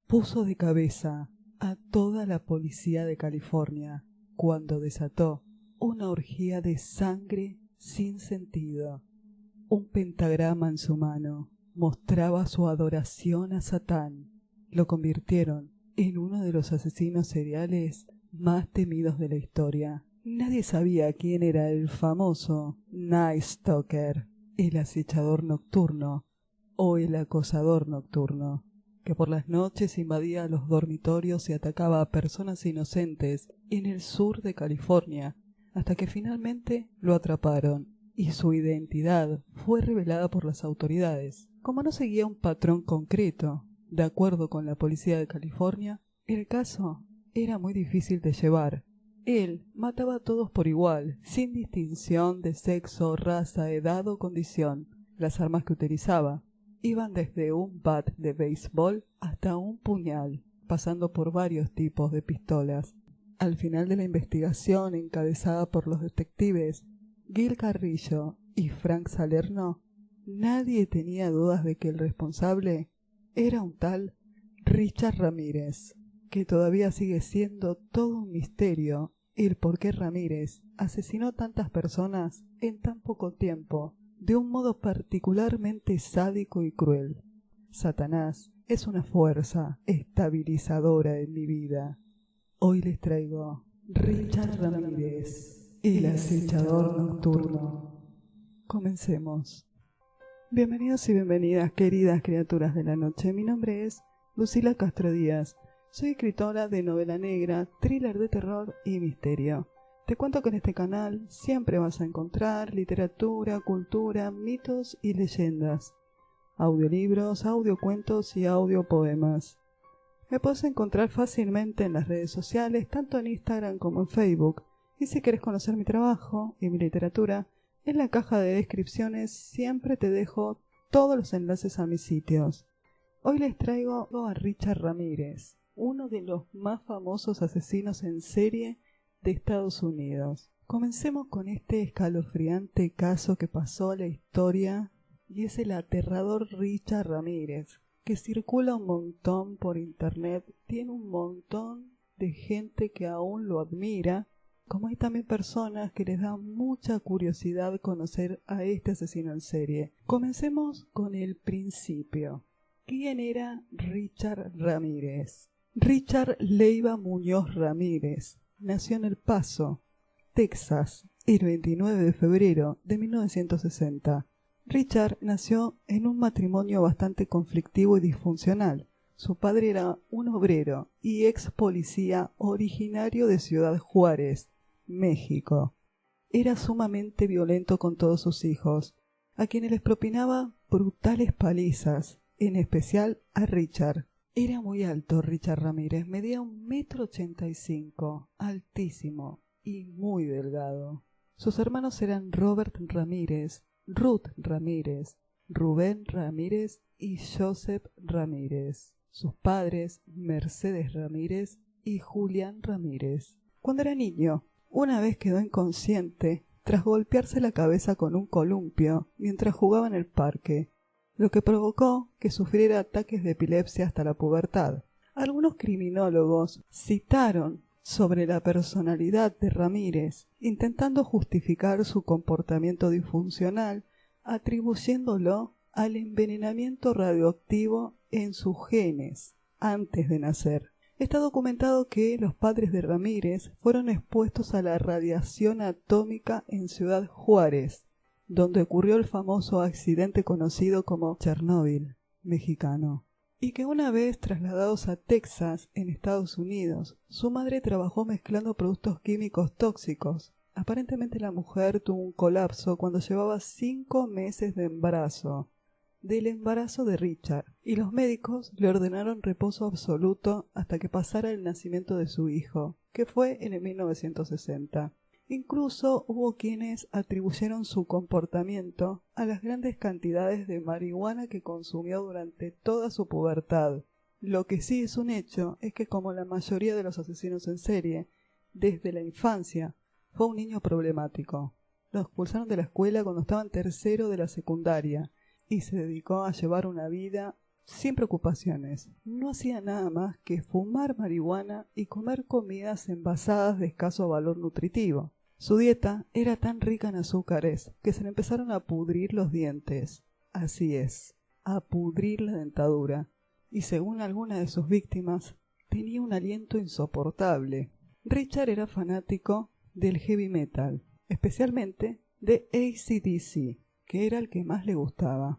Puso de cabeza a toda la policía de California cuando desató una orgía de sangre sin sentido. Un pentagrama en su mano mostraba su adoración a Satán. Lo convirtieron en uno de los asesinos seriales más temidos de la historia. Nadie sabía quién era el famoso Night Stalker, el acechador nocturno o el acosador nocturno, que por las noches invadía los dormitorios y atacaba a personas inocentes en el sur de California, hasta que finalmente lo atraparon y su identidad fue revelada por las autoridades. Como no seguía un patrón concreto, de acuerdo con la policía de California, el caso era muy difícil de llevar. Él mataba a todos por igual, sin distinción de sexo, raza, edad o condición. Las armas que utilizaba iban desde un bat de béisbol hasta un puñal, pasando por varios tipos de pistolas. Al final de la investigación, encabezada por los detectives Gil Carrillo y Frank Salerno, nadie tenía dudas de que el responsable era un tal Richard Ramírez, que todavía sigue siendo todo un misterio el por qué Ramírez asesinó tantas personas en tan poco tiempo, de un modo particularmente sádico y cruel. Satanás es una fuerza estabilizadora en mi vida. Hoy les traigo Richard Ramírez, el acechador nocturno. Comencemos. Bienvenidos y bienvenidas, queridas criaturas de la noche. Mi nombre es Lucila Castro Díaz. Soy escritora de novela negra, thriller de terror y misterio. Te cuento que en este canal siempre vas a encontrar literatura, cultura, mitos y leyendas, audiolibros, audiocuentos y audiopoemas. Me puedes encontrar fácilmente en las redes sociales, tanto en Instagram como en Facebook. Y si quieres conocer mi trabajo y mi literatura, en la caja de descripciones siempre te dejo todos los enlaces a mis sitios. Hoy les traigo a Richard Ramírez, uno de los más famosos asesinos en serie de Estados Unidos. Comencemos con este escalofriante caso que pasó a la historia y es el aterrador Richard Ramírez, que circula un montón por internet, tiene un montón de gente que aún lo admira, como hay también personas que les da mucha curiosidad conocer a este asesino en serie. Comencemos con el principio. ¿Quién era Richard Ramírez? Richard Leiva Muñoz Ramírez nació en El Paso, Texas, el 29 de febrero de 1960. Richard nació en un matrimonio bastante conflictivo y disfuncional. Su padre era un obrero y ex policía originario de Ciudad Juárez, México. Era sumamente violento con todos sus hijos, a quienes les propinaba brutales palizas, en especial a Richard. Era muy alto Richard Ramírez, medía 1,85 m, altísimo y muy delgado. Sus hermanos eran Robert Ramírez, Ruth Ramírez, Rubén Ramírez y Joseph Ramírez. Sus padres, Mercedes Ramírez y Julián Ramírez. Cuando era niño, una vez quedó inconsciente tras golpearse la cabeza con un columpio mientras jugaba en el parque, lo que provocó que sufriera ataques de epilepsia hasta la pubertad. Algunos criminólogos citaron sobre la personalidad de Ramírez, intentando justificar su comportamiento disfuncional, atribuyéndolo al envenenamiento radioactivo en sus genes antes de nacer. Está documentado que los padres de Ramírez fueron expuestos a la radiación atómica en Ciudad Juárez, donde ocurrió el famoso accidente conocido como Chernóbil mexicano, y que una vez trasladados a Texas, en Estados Unidos, su madre trabajó mezclando productos químicos tóxicos. Aparentemente la mujer tuvo un colapso cuando llevaba 5 meses de embarazo, del embarazo de Richard, y los médicos le ordenaron reposo absoluto hasta que pasara el nacimiento de su hijo, que fue en el 1960. Incluso hubo quienes atribuyeron su comportamiento a las grandes cantidades de marihuana que consumió durante toda su pubertad. Lo que sí es un hecho es que, como la mayoría de los asesinos en serie, desde la infancia fue un niño problemático. Lo expulsaron de la escuela cuando estaba en tercero de la secundaria y se dedicó a llevar una vida sin preocupaciones. No hacía nada más que fumar marihuana y comer comidas envasadas de escaso valor nutritivo. Su dieta era tan rica en azúcares que se le empezaron a pudrir los dientes. Así es, a pudrir la dentadura. Y según algunas de sus víctimas, tenía un aliento insoportable. Richard era fanático del heavy metal, especialmente de AC/DC, que era el que más le gustaba.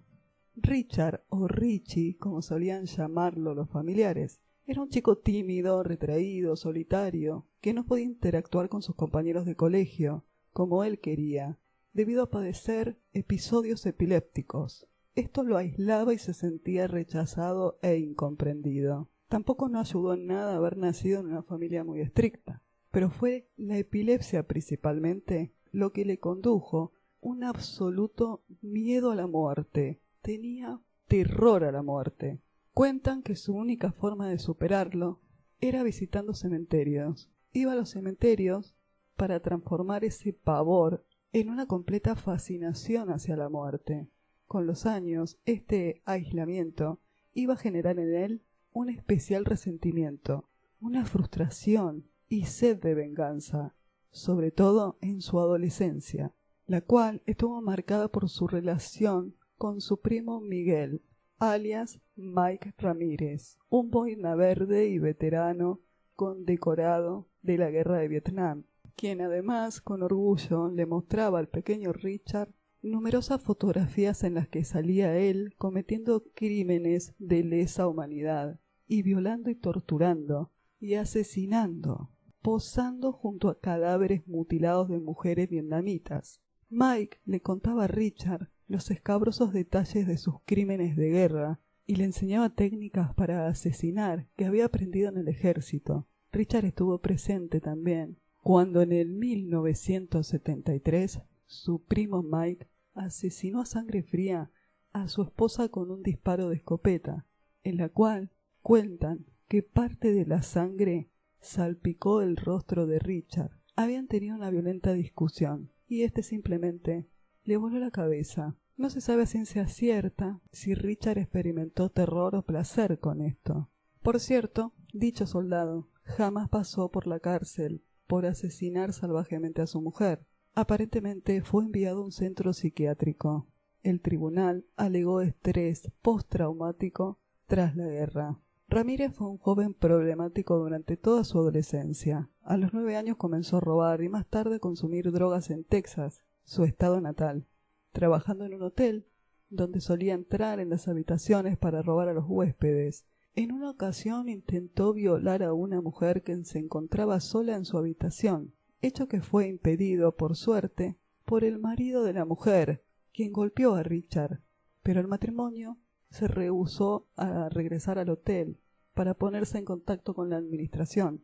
Richard, o Richie, como solían llamarlo los familiares, era un chico tímido, retraído, solitario, que no podía interactuar con sus compañeros de colegio, como él quería, debido a padecer episodios epilépticos. Esto lo aislaba y se sentía rechazado e incomprendido. Tampoco no ayudó en nada haber nacido en una familia muy estricta, pero fue la epilepsia principalmente lo que le condujo un absoluto miedo a la muerte. Tenía terror a la muerte. Cuentan que su única forma de superarlo era visitando cementerios. Iba a los cementerios para transformar ese pavor en una completa fascinación hacia la muerte. Con los años, este aislamiento iba a generar en él un especial resentimiento, una frustración y sed de venganza, sobre todo en su adolescencia, la cual estuvo marcada por su relación con su primo Miguel, alias Mike Ramírez, un boina verde y veterano condecorado de la guerra de Vietnam, quien además con orgullo le mostraba al pequeño Richard numerosas fotografías en las que salía él cometiendo crímenes de lesa humanidad y violando y torturando y asesinando, posando junto a cadáveres mutilados de mujeres vietnamitas. Mike le contaba a Richard los escabrosos detalles de sus crímenes de guerra y le enseñaba técnicas para asesinar que había aprendido en el ejército. Richard estuvo presente también cuando en el 1973 su primo Mike asesinó a sangre fría a su esposa con un disparo de escopeta, en la cual cuentan que parte de la sangre salpicó el rostro de Richard. Habían tenido una violenta discusión y este simplemente le voló la cabeza. No se sabe a ciencia cierta si Richard experimentó terror o placer con esto. Por cierto, dicho soldado jamás pasó por la cárcel por asesinar salvajemente a su mujer. Aparentemente fue enviado a un centro psiquiátrico. El tribunal alegó estrés postraumático tras la guerra. Ramírez fue un joven problemático durante toda su adolescencia. A los 9 años comenzó a robar y más tarde a consumir drogas en Texas, su estado natal, trabajando en un hotel donde solía entrar en las habitaciones para robar a los huéspedes. En una ocasión intentó violar a una mujer que se encontraba sola en su habitación, hecho que fue impedido, por suerte, por el marido de la mujer, quien golpeó a Richard, pero el matrimonio se rehusó a regresar al hotel para ponerse en contacto con la administración,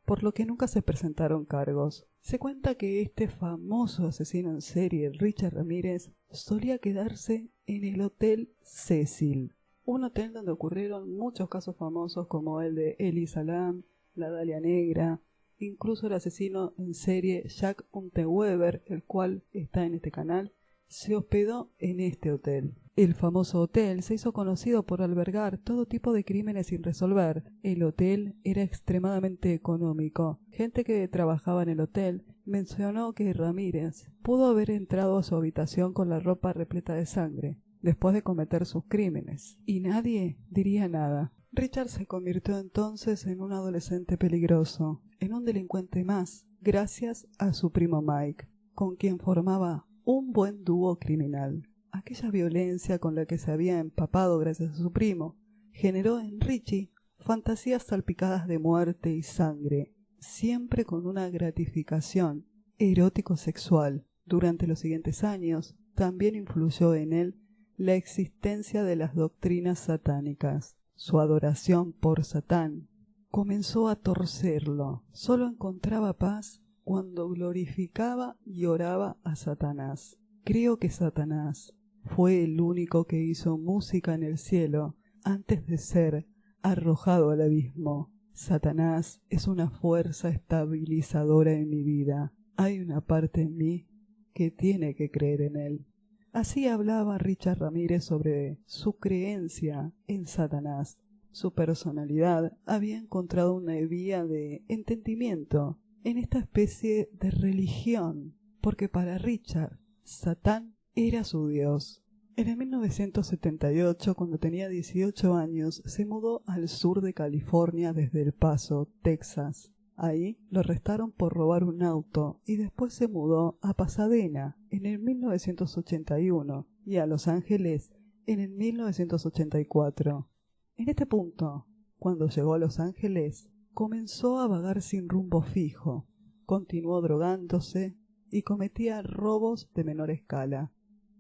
por lo que nunca se presentaron cargos. Se cuenta que este famoso asesino en serie, Richard Ramírez, solía quedarse en el Hotel Cecil, un hotel donde ocurrieron muchos casos famosos como el de Eli Salam, la Dalia Negra, incluso el asesino en serie Jack Unterweger, el cual está en este canal, se hospedó en este hotel. El famoso hotel se hizo conocido por albergar todo tipo de crímenes sin resolver. El hotel era extremadamente económico. Gente que trabajaba en el hotel mencionó que Ramírez pudo haber entrado a su habitación con la ropa repleta de sangre después de cometer sus crímenes, y nadie diría nada. Richard se convirtió entonces en un adolescente peligroso, en un delincuente más, gracias a su primo Mike, con quien formaba un buen dúo criminal. Aquella violencia con la que se había empapado gracias a su primo generó en Richie fantasías salpicadas de muerte y sangre, siempre con una gratificación erótico-sexual. Durante los siguientes años también influyó en él la existencia de las doctrinas satánicas. Su adoración por Satán comenzó a torcerlo. Solo encontraba paz cuando glorificaba y oraba a Satanás. Creo que Satanás fue el único que hizo música en el cielo antes de ser arrojado al abismo. Satanás es una fuerza estabilizadora en mi vida. Hay una parte en mí que tiene que creer en él. Así hablaba Richard Ramírez sobre su creencia en Satanás. Su personalidad había encontrado una vía de entendimiento en esta especie de religión, porque para Richard, Satán era su Dios. En 1978, cuando tenía 18 años, se mudó al sur de California desde El Paso, Texas. Ahí lo arrestaron por robar un auto y después se mudó a Pasadena en el 1981 y a Los Ángeles en el 1984. En este punto, cuando llegó a Los Ángeles, comenzó a vagar sin rumbo fijo, continuó drogándose y cometía robos de menor escala.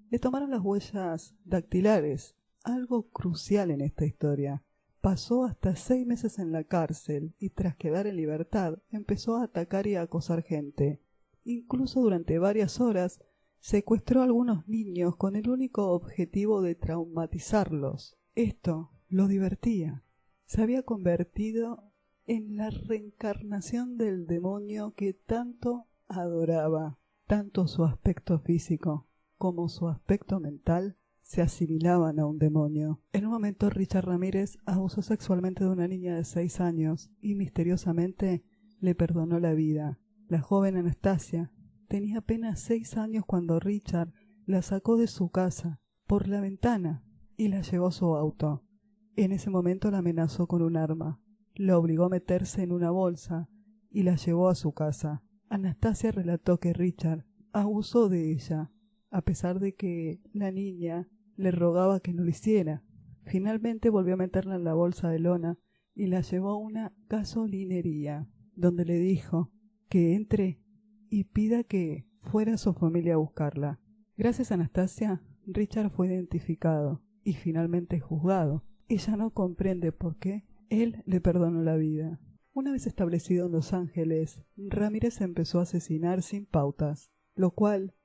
Le tomaron las huellas dactilares, algo crucial en esta historia. Pasó hasta 6 meses en la cárcel y tras quedar en libertad empezó a atacar y a acosar gente. Incluso durante varias horas secuestró a algunos niños con el único objetivo de traumatizarlos. Esto lo divertía. Se había convertido en la reencarnación del demonio que tanto adoraba. Tanto su aspecto físico como su aspecto mental se asimilaban a un demonio. En un momento Richard Ramírez abusó sexualmente de una niña de 6 años y misteriosamente le perdonó la vida. La joven Anastasia tenía apenas 6 años cuando Richard la sacó de su casa por la ventana y la llevó a su auto. En ese momento la amenazó con un arma, la obligó a meterse en una bolsa y la llevó a su casa. Anastasia relató que Richard abusó de ella, a pesar de que la niña le rogaba que no lo hiciera. Finalmente volvió a meterla en la bolsa de lona y la llevó a una gasolinería, donde le dijo que entre y pida que fuera su familia a buscarla. Gracias a Anastasia, Richard fue identificado y finalmente juzgado. Ella no comprende por qué él le perdonó la vida. Una vez establecido en Los Ángeles, Ramírez empezó a asesinar sin pautas, lo cual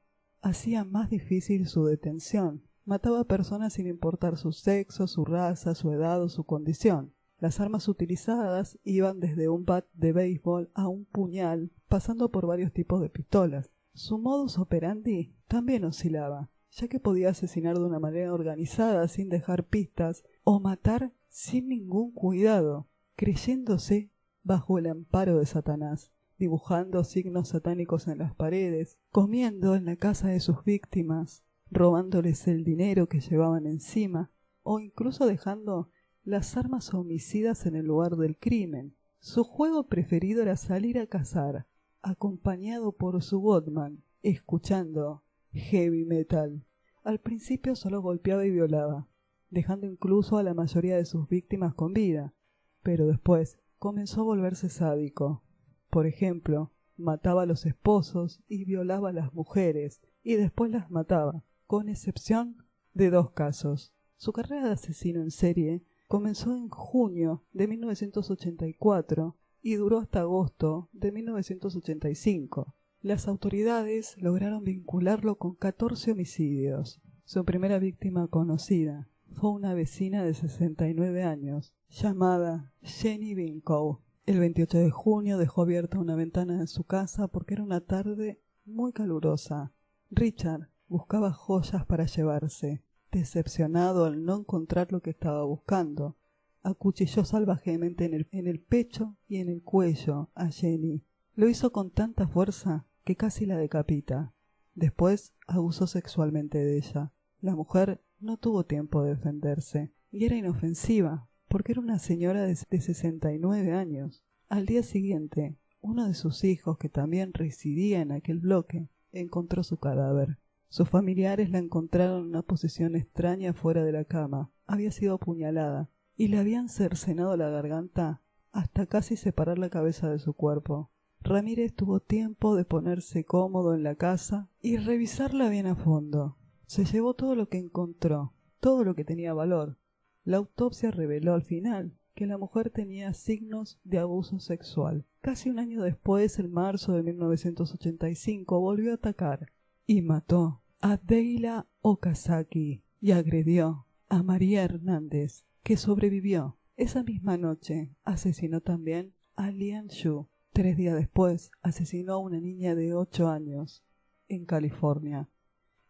hacía más difícil su detención. Mataba a personas sin importar su sexo, su raza, su edad o su condición. Las armas utilizadas iban desde un bat de béisbol a un puñal, pasando por varios tipos de pistolas. Su modus operandi también oscilaba, ya que podía asesinar de una manera organizada sin dejar pistas o matar sin ningún cuidado, creyéndose bajo el amparo de Satanás, dibujando signos satánicos en las paredes, comiendo en la casa de sus víctimas, robándoles el dinero que llevaban encima, o incluso dejando las armas homicidas en el lugar del crimen. Su juego preferido era salir a cazar, acompañado por su Walkman, escuchando heavy metal. Al principio solo golpeaba y violaba, dejando incluso a la mayoría de sus víctimas con vida, pero después comenzó a volverse sádico. Por ejemplo, mataba a los esposos y violaba a las mujeres, y después las mataba, con excepción de 2 casos. Su carrera de asesino en serie comenzó en junio de 1984 y duró hasta agosto de 1985. Las autoridades lograron vincularlo con 14 homicidios. Su primera víctima conocida fue una vecina de 69 años, llamada Jenny Binkow. El 28 de junio dejó abierta una ventana de su casa porque era una tarde muy calurosa. Richard buscaba joyas para llevarse. Decepcionado al no encontrar lo que estaba buscando, acuchilló salvajemente en el pecho y en el cuello a Jenny. Lo hizo con tanta fuerza que casi la decapita. Después abusó sexualmente de ella. La mujer no tuvo tiempo de defenderse y era inofensiva porque era una señora de 69 años. Al día siguiente, uno de sus hijos, que también residía en aquel bloque, encontró su cadáver. Sus familiares la encontraron en una posición extraña fuera de la cama. Había sido apuñalada y le habían cercenado la garganta hasta casi separar la cabeza de su cuerpo. Ramírez tuvo tiempo de ponerse cómodo en la casa y revisarla bien a fondo. Se llevó todo lo que encontró, todo lo que tenía valor. La autopsia reveló al final que la mujer tenía signos de abuso sexual. Casi un año después, en marzo de 1985, volvió a atacar y mató a Deila Okazaki y agredió a María Hernández, que sobrevivió. Esa misma noche asesinó también a Lian Shu. 3 días después asesinó a una niña de 8 años en California.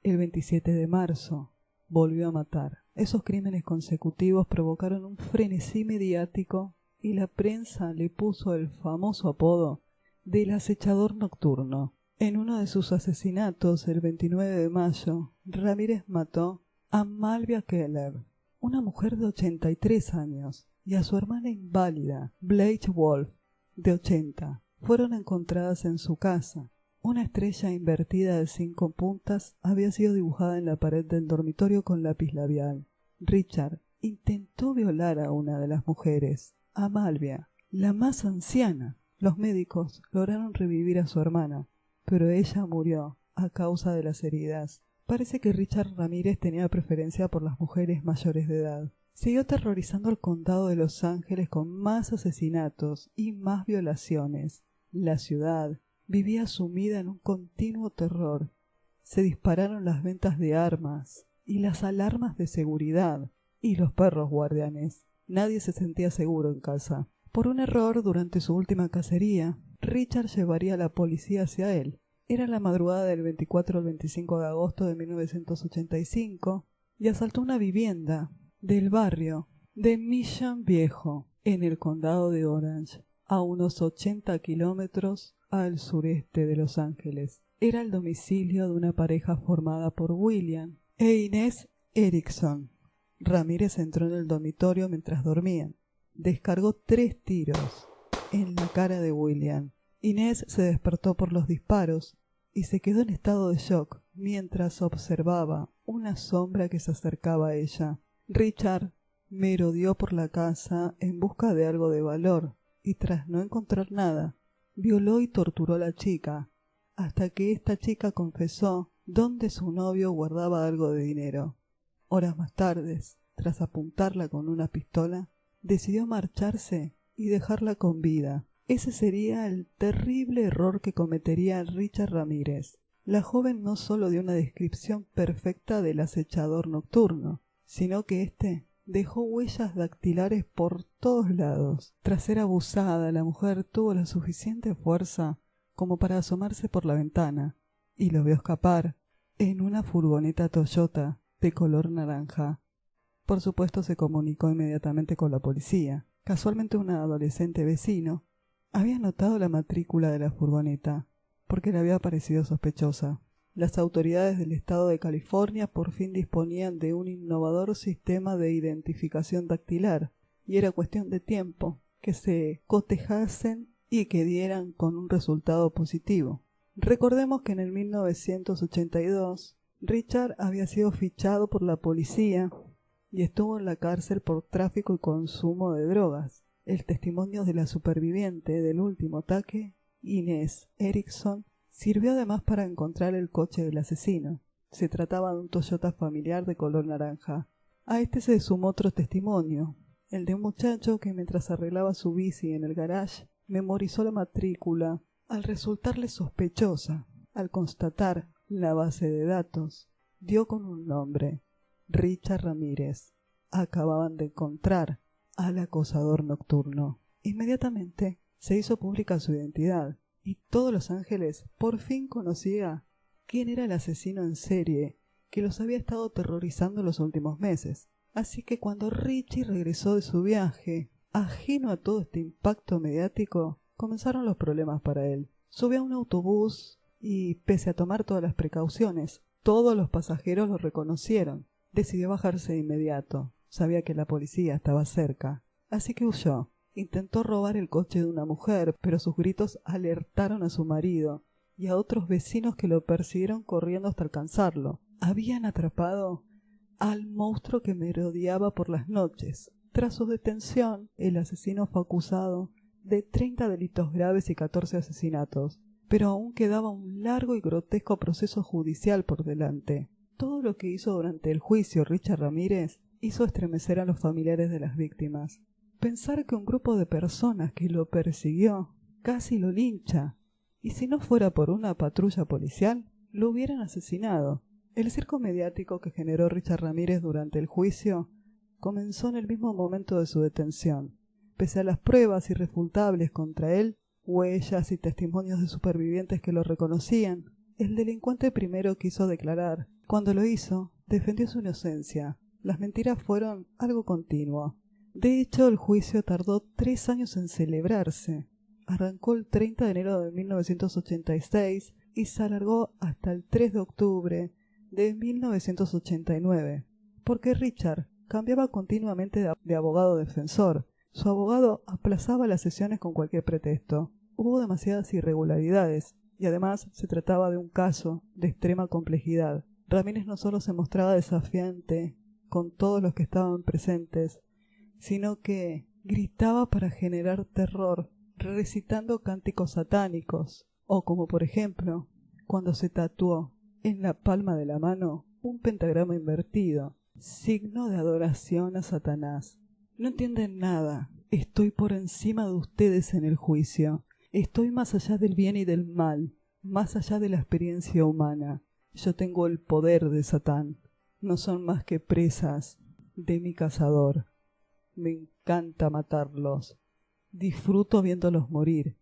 El 27 de marzo volvió a matar. Esos crímenes consecutivos provocaron un frenesí mediático y la prensa le puso el famoso apodo del acechador nocturno. En uno de sus asesinatos, el 29 de mayo, Ramírez mató a Malvia Keller, una mujer de 83 años, y a su hermana inválida, Blythe Wolf, de 80. Fueron encontradas en su casa. Una estrella invertida de 5 puntas había sido dibujada en la pared del dormitorio con lápiz labial. Richard intentó violar a una de las mujeres, a Malvia, la más anciana. Los médicos lograron revivir a su hermana, pero ella murió a causa de las heridas. Parece que Richard Ramírez tenía preferencia por las mujeres mayores de edad. Siguió aterrorizando al condado de Los Ángeles con más asesinatos y más violaciones. La ciudad vivía sumida en un continuo terror. Se dispararon las ventas de armas y las alarmas de seguridad y los perros guardianes. Nadie se sentía seguro en casa. Por un error, durante su última cacería, Richard llevaría a la policía hacia él. Era la madrugada del 24 al 25 de agosto de 1985 y asaltó una vivienda del barrio de Mission Viejo, en el condado de Orange, a unos 80 kilómetros al sureste de Los Ángeles. Era el domicilio de una pareja formada por William e Inés Erickson. Ramírez entró en el dormitorio mientras dormían. Descargó 3 tiros en la cara de William. Inés se despertó por los disparos y se quedó en estado de shock mientras observaba una sombra que se acercaba a ella. Richard merodeó por la casa en busca de algo de valor y, tras no encontrar nada, violó y torturó a la chica, hasta que esta chica confesó dónde su novio guardaba algo de dinero. Horas más tarde, tras apuntarla con una pistola, decidió marcharse y dejarla con vida. Ese sería el terrible error que cometería Richard Ramírez. La joven no solo dio una descripción perfecta del acechador nocturno, sino que éste dejó huellas dactilares por todos lados. Tras ser abusada, la mujer tuvo la suficiente fuerza como para asomarse por la ventana y lo vio escapar en una furgoneta Toyota de color naranja. Por supuesto, se comunicó inmediatamente con la policía. Casualmente, un adolescente vecino había notado la matrícula de la furgoneta porque le había parecido sospechosa. Las autoridades del estado de California por fin disponían de un innovador sistema de identificación dactilar, y era cuestión de tiempo que se cotejasen y que dieran con un resultado positivo. Recordemos que en el 1982 Richard había sido fichado por la policía y estuvo en la cárcel por tráfico y consumo de drogas. El testimonio de la superviviente del último ataque, Inés Erickson, sirvió además para encontrar el coche del asesino. Se trataba de un Toyota familiar de color naranja. A este se sumó otro testimonio, el de un muchacho que mientras arreglaba su bici en el garage, memorizó la matrícula al resultarle sospechosa. Al constatar la base de datos, dio con un nombre: Richard Ramírez. Acababan de encontrar al acosador nocturno. Inmediatamente se hizo pública su identidad y todo Los Ángeles por fin conocía quién era el asesino en serie que los había estado aterrorizando los últimos meses. Así que cuando Richie regresó de su viaje, ajeno a todo este impacto mediático, comenzaron los problemas para él. Subió a un autobús y, pese a tomar todas las precauciones, todos los pasajeros lo reconocieron. Decidió bajarse de inmediato. Sabía que la policía estaba cerca, así que huyó. Intentó robar el coche de una mujer, pero sus gritos alertaron a su marido y a otros vecinos que lo persiguieron corriendo hasta alcanzarlo. Habían atrapado al monstruo que merodeaba por las noches. Tras su detención, el asesino fue acusado de 30 delitos graves y 14 asesinatos, pero aún quedaba un largo y grotesco proceso judicial por delante. Todo lo que hizo durante el juicio Richard Ramírez hizo estremecer a los familiares de las víctimas. Pensar que un grupo de personas que lo persiguió casi lo lincha, y si no fuera por una patrulla policial, lo hubieran asesinado. El circo mediático que generó Richard Ramírez durante el juicio comenzó en el mismo momento de su detención. Pese a las pruebas irrefutables contra él, huellas y testimonios de supervivientes que lo reconocían, el delincuente primero quiso declarar. Cuando lo hizo, defendió su inocencia. Las mentiras fueron algo continuo. De hecho, el juicio tardó 3 años en celebrarse. Arrancó el 30 de enero de 1986 y se alargó hasta el 3 de octubre de 1989, porque Richard cambiaba continuamente de abogado defensor. Su abogado aplazaba las sesiones con cualquier pretexto. Hubo demasiadas irregularidades, y además se trataba de un caso de extrema complejidad. Ramírez no solo se mostraba desafiante con todos los que estaban presentes, sino que gritaba para generar terror, recitando cánticos satánicos, o como por ejemplo, cuando se tatuó en la palma de la mano un pentagrama invertido, signo de adoración a Satanás. No entienden nada. Estoy por encima de ustedes en el juicio. Estoy más allá del bien y del mal, más allá de la experiencia humana. Yo tengo el poder de Satán. No son más que presas de mi cazador. Me encanta matarlos. Disfruto viéndolos morir.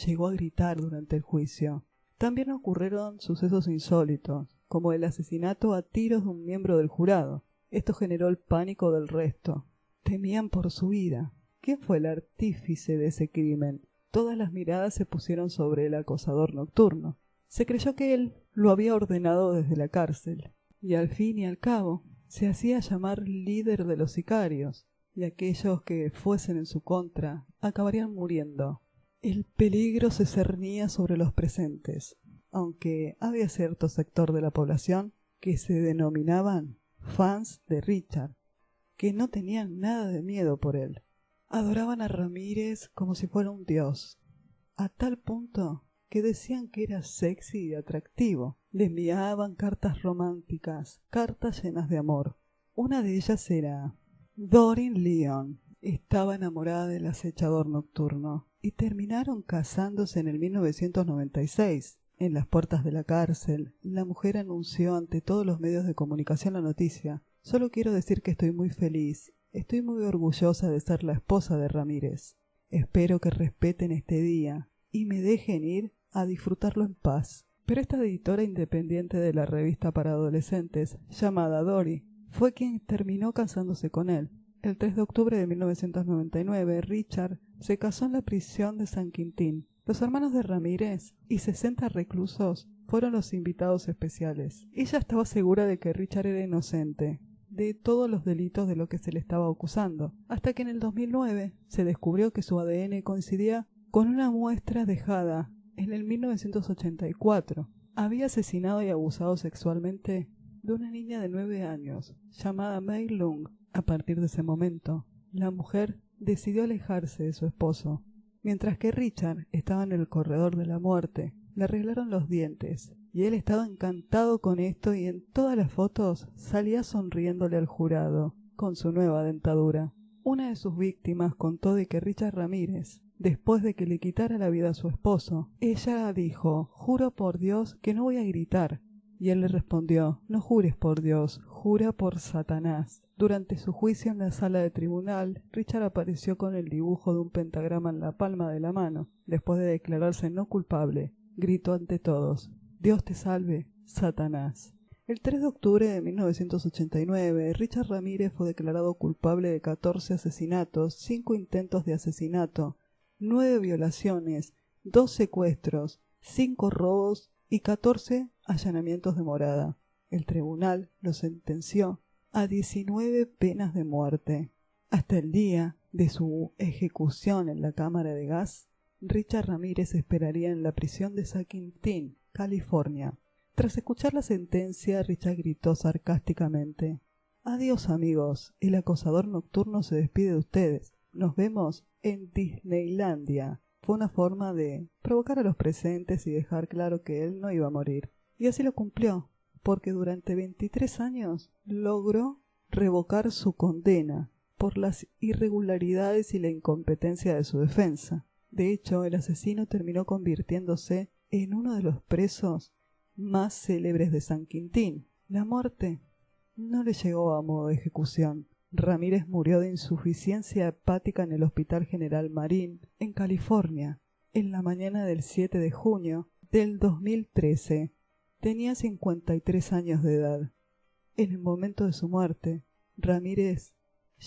Llegó a gritar durante el juicio. También ocurrieron sucesos insólitos, como el asesinato a tiros de un miembro del jurado. Esto generó el pánico del resto. Temían por su vida. ¿Quién fue el artífice de ese crimen? Todas las miradas se pusieron sobre el acosador nocturno. Se creyó que él lo había ordenado desde la cárcel, y al fin y al cabo se hacía llamar líder de los sicarios, y aquellos que fuesen en su contra acabarían muriendo. El peligro se cernía sobre los presentes, aunque había cierto sector de la población que se denominaban fans de Richard, que no tenían nada de miedo por él. Adoraban a Ramírez como si fuera un dios, a tal punto que decían que era sexy y atractivo. Le enviaban cartas románticas, cartas llenas de amor. Una de ellas era: Doreen Lyon estaba enamorada del acechador nocturno y terminaron casándose en el 1996. En las puertas de la cárcel, la mujer anunció ante todos los medios de comunicación la noticia: solo quiero decir que estoy muy feliz, estoy muy orgullosa de ser la esposa de Ramírez. Espero que respeten este día y me dejen ir a disfrutarlo en paz. Pero esta editora independiente de la revista para adolescentes, llamada Dory, fue quien terminó casándose con él. El 3 de octubre de 1999, Richard se casó en la prisión de San Quintín. Los hermanos de Ramírez y 60 reclusos fueron los invitados especiales. Ella estaba segura de que Richard era inocente de todos los delitos de lo que se le estaba acusando, hasta que en el 2009 se descubrió que su ADN coincidía con una muestra dejada en el 1984. Había asesinado y abusado sexualmente de una niña de 9 años, llamada Mei Lung. A partir de ese momento, la mujer decidió alejarse de su esposo. Mientras que Richard estaba en el corredor de la muerte, le arreglaron los dientes, y él estaba encantado con esto, y en todas las fotos salía sonriéndole al jurado con su nueva dentadura. Una de sus víctimas contó de que Richard Ramírez, después de que le quitara la vida a su esposo, ella dijo: juro por Dios que no voy a gritar. Y él le respondió: no jures por Dios, jura por Satanás. Durante su juicio en la sala de tribunal, Richard apareció con el dibujo de un pentagrama en la palma de la mano. Después de declararse no culpable, gritó ante todos: Dios te salve, Satanás. El 3 de octubre de 1989, Richard Ramírez fue declarado culpable de 14 asesinatos, 5 intentos de asesinato, 9 violaciones, 2 secuestros, 5 robos y 14 allanamientos de morada. El tribunal lo sentenció a 19 penas de muerte. Hasta el día de su ejecución en la cámara de gas, Richard Ramírez esperaría en la prisión de San Quintín, California. Tras escuchar la sentencia, Richard gritó sarcásticamente: adiós amigos, el acosador nocturno se despide de ustedes. Nos vemos en Disneylandia. Fue una forma de provocar a los presentes y dejar claro que él no iba a morir. Y así lo cumplió, porque durante 23 años logró revocar su condena por las irregularidades y la incompetencia de su defensa. De hecho, el asesino terminó convirtiéndose en uno de los presos más célebres de San Quintín. La muerte no le llegó a modo de ejecución. Ramírez murió de insuficiencia hepática en el Hospital General Marín, en California, en la mañana del 7 de junio del 2013. Tenía 53 años de edad. En el momento de su muerte, Ramírez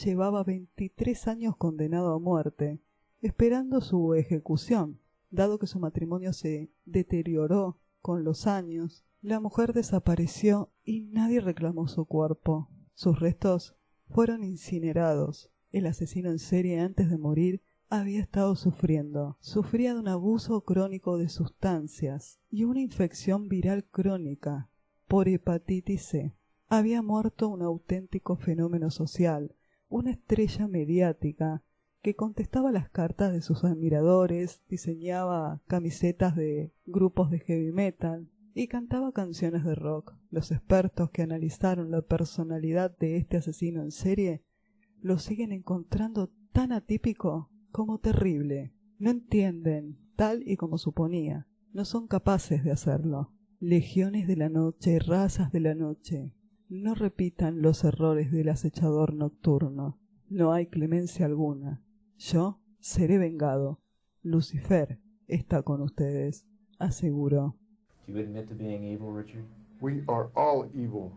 llevaba 23 años condenado a muerte, esperando su ejecución. Dado que su matrimonio se deterioró con los años, la mujer desapareció y nadie reclamó su cuerpo. Sus restos fueron incinerados. El asesino en serie, antes de morir, había estado sufría de un abuso crónico de sustancias y una infección viral crónica por hepatitis C. Había muerto un auténtico fenómeno social, una estrella mediática que contestaba las cartas de sus admiradores, diseñaba camisetas de grupos de heavy metal y cantaba canciones de rock. Los expertos que analizaron la personalidad de este asesino en serie lo siguen encontrando tan atípico como terrible. No entienden, tal y como suponía. No son capaces de hacerlo. Legiones de la noche, razas de la noche. No repitan los errores del acechador nocturno. No hay clemencia alguna. Yo seré vengado. Lucifer está con ustedes, aseguró. Do you admit to being evil, Richard? We are all evil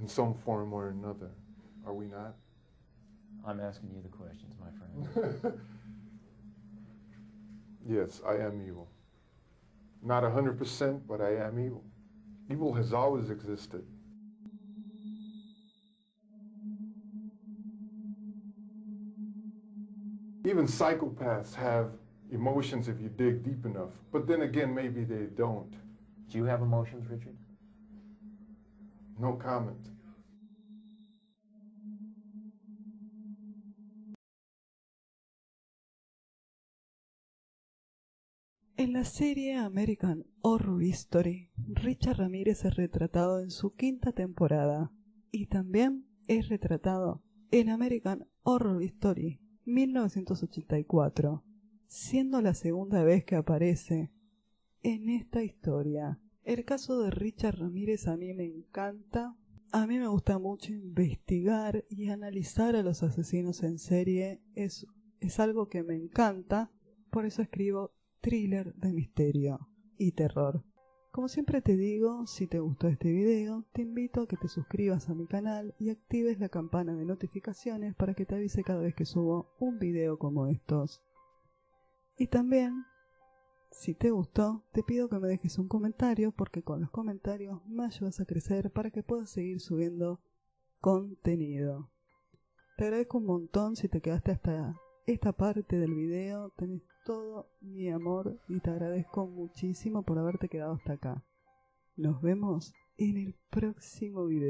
in some form or another, are we not? I'm asking you the questions, my friend. Yes, I am evil. Not 100%, but I am evil. Evil has always existed. Even psychopaths have emotions if you dig deep enough, but then again, maybe they don't. Do you have emotions, Richard? No comment. En la serie American Horror Story, Richard Ramírez es retratado en su 5ª temporada y también es retratado en American Horror Story 1984, siendo la segunda vez que aparece en esta historia. El caso de Richard Ramírez a mí me encanta. A mí me gusta mucho investigar y analizar a los asesinos en serie. Es algo que me encanta. Por eso escribo thriller de misterio y terror. Como siempre te digo, si te gustó este video, te invito a que te suscribas a mi canal y actives la campana de notificaciones para que te avise cada vez que subo un video como estos. Y también, si te gustó, te pido que me dejes un comentario porque con los comentarios me ayudas a crecer para que pueda seguir subiendo contenido. Te agradezco un montón si te quedaste hasta esta parte del video, tenés todo mi amor y te agradezco muchísimo por haberte quedado hasta acá. Nos vemos en el próximo video.